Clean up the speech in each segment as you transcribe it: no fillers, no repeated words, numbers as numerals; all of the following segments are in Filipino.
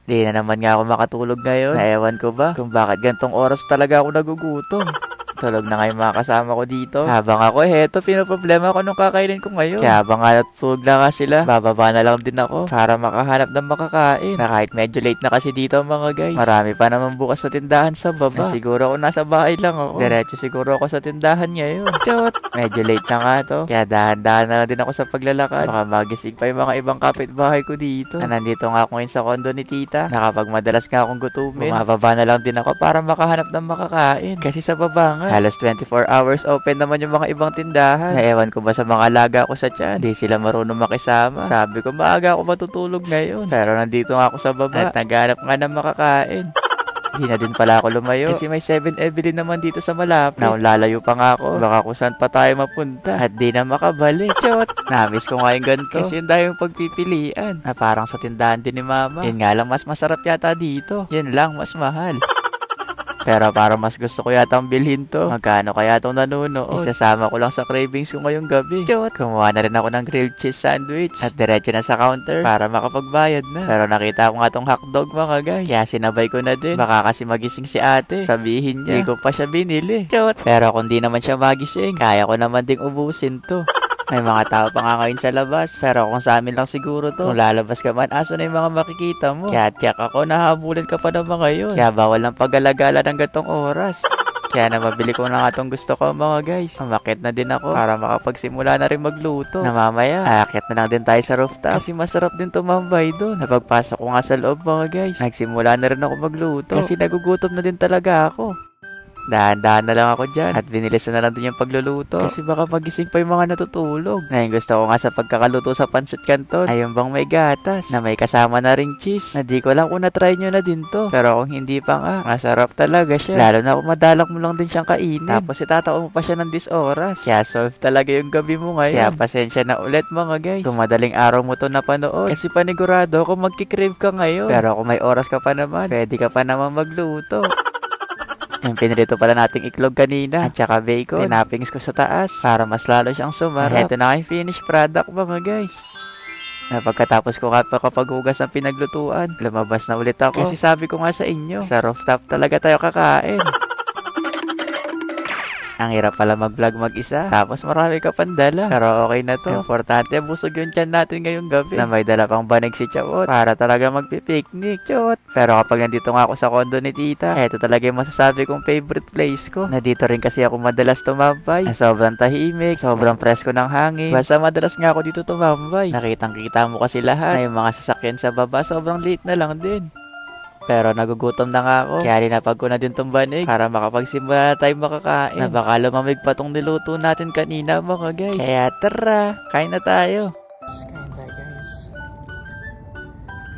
Di na naman nga ako makatulog ngayon. Naewan ko ba kung bakit gantong oras talaga ako nagugutom. Tulog na nga yung mga kasama ko dito. Habang ako, heto, pinoproblema ko nung kakainin ko ngayon. Kaya habang nga natutulog na nga sila, bababa na lang din ako para makahanap ng makakain. Na kahit medyo late na kasi dito mga guys. Marami pa naman bukas sa tindahan sa baba. Siguro ako nasa bahay lang ako. Diretso siguro ako sa tindahan ngayon. Chot! Medyo late na nga to. Kaya dahan-dahan na lang din ako sa paglalakad. Baka magising pa yung mga ibang kapitbahay ko dito. Nandito nga ako ngayon sa kondo ni tita. Nakapag madalas nga akong gutumin, bumababa na lang din ako para makahanap ng makakain. Kasi sa baba nga, halos 24 hours open naman yung mga ibang tindahan. Naewan ko ba sa mga alaga ko sa tiyan, di sila marunong makisama. Sabi ko, maaga ako matutulog ngayon. Pero nandito nga ako sa baba at naghanap nga ng makakain. Di na din pala ako lumayo kasi may 7-Eleven naman dito sa malapit. Now lalayo pa nga ako, baka kung saan pa tayo mapunta at di na makabalik. Chot! Namiss ko nga yung ganito kasi yung dahil pagpipilian na parang sa tindahan din ni mama. Yun nga lang, mas masarap yata dito. Yun lang, mas mahal. Pero para mas gusto ko yata ang bilhin to. Magkano kaya itong nanunood? Isasama ko lang sa cravings ko ngayong gabi. Chot! Kumuha na rin ako ng grilled cheese sandwich at diretso na sa counter para makapagbayad na. Pero nakita ko nga tong hotdog mga guys. Kaya sinabay ko na din. Baka kasi magising si ate. Sabihin niya, hindi ko pa siya binili. Chot! Pero kung di naman siya magising, kaya ko naman ding ubusin to. May mga tao pa nga ngayon sa labas. Pero kung sa amin lang siguro to. Kung lalabas ka man, aso na yung mga makikita mo. Kaya tiyak ako, nahabulin ka pa naman ngayon. Kaya bawal ng pag-alagala ng gantong oras. Kaya na mabili ko na nga itong gusto ko mga guys. Umakit na din ako para makapagsimula na rin magluto. Na mamaya, aakit na lang din tayo sa rooftop. Kasi masarap din tumambay doon. Napagpasok ko nga sa loob mga guys, nagsimula na rin ako magluto. Kasi nagugutom na din talaga ako. Dahan-dahan na lang ako dyan at binilisan na lang din yung pagluluto kasi baka magising pa yung mga natutulog. Na yung gusto ko nga sa pagkakaluto sa pancit canton ay yung bang may gatas na may kasama na ring cheese na di ko lang kung na-try nyo na din to. Pero kung hindi pa nga, masarap talaga siya. Lalo na kung madalak mo lang din siyang kainin. Tapos itatao mo pa siya ng 10 oras. Kaya solve talaga yung gabi mo ngayon. Kaya pasensya na ulit mga guys kung madaling araw mo to napanood. Kasi panigurado ako magkikrave ka ngayon. Pero kung may oras ka pa naman, pwede ka pa naman magluto. Yung pinrito pala nating iklog kanina at saka bacon, tinappings ko sa taas para mas lalo siyang sumarap. Ito na yung finished product mga guys. Na pagkatapos ko kapag hugas ng pinaglutuan, lumabas na ulit ako. Kasi sabi ko nga sa inyo, sa rooftop talaga tayo kakain. Ang hirap pala mag-vlog mag-isa. Tapos marami ka pang dala. Pero okay na to. Importante, busog yung tiyan natin ngayong gabi. Na may dala pang banig si Chawot para talaga magpipiknik. Chawot! Pero kapag nandito nga ako sa kondo ni tita, eto talaga yung masasabi kong favorite place ko. Na dito rin kasi ako madalas tumambay. Na sobrang tahimik, sobrang presko ng hangin. Basta madalas nga ako dito tumambay. Nakitang-kita mo kasi lahat. Na yung mga sasakyan sa baba, sobrang late na lang din. Pero nagugutom na nga ako. Kaya linapag ko na din tong banig para makapagsimula na tayo makakain. Na baka lumamig pa tong niluto natin kanina mga guys. Kaya tara, kain na tayo. Kain tayo guys.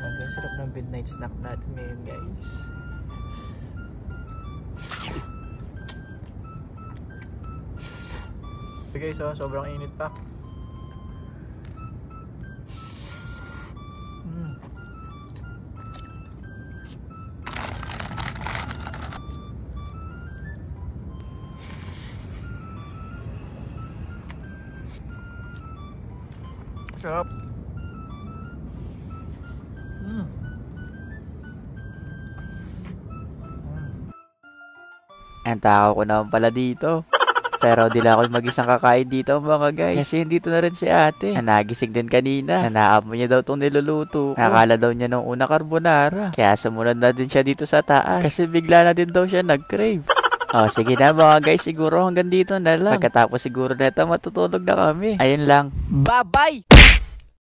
Ang sarap ng midnight snack natin ngayon guys. So guys, sobrang init pa. Sarap. Ang tao ko naman pala dito. Pero di lang ako mag-isang kakain dito mga guys. Kasi dito na rin si ate. Na nagising din kanina. Na naamoy niya daw itong niluluto. Nakala daw niya nung una carbonara. Kaya sumunod na din siya dito sa taas. Kasi bigla na din daw siya nag-crave. Oh, sige na mga guys, siguro hanggang dito na lang. Pagkatapos siguro nito matutulog na kami. Ayun lang. Bye-bye!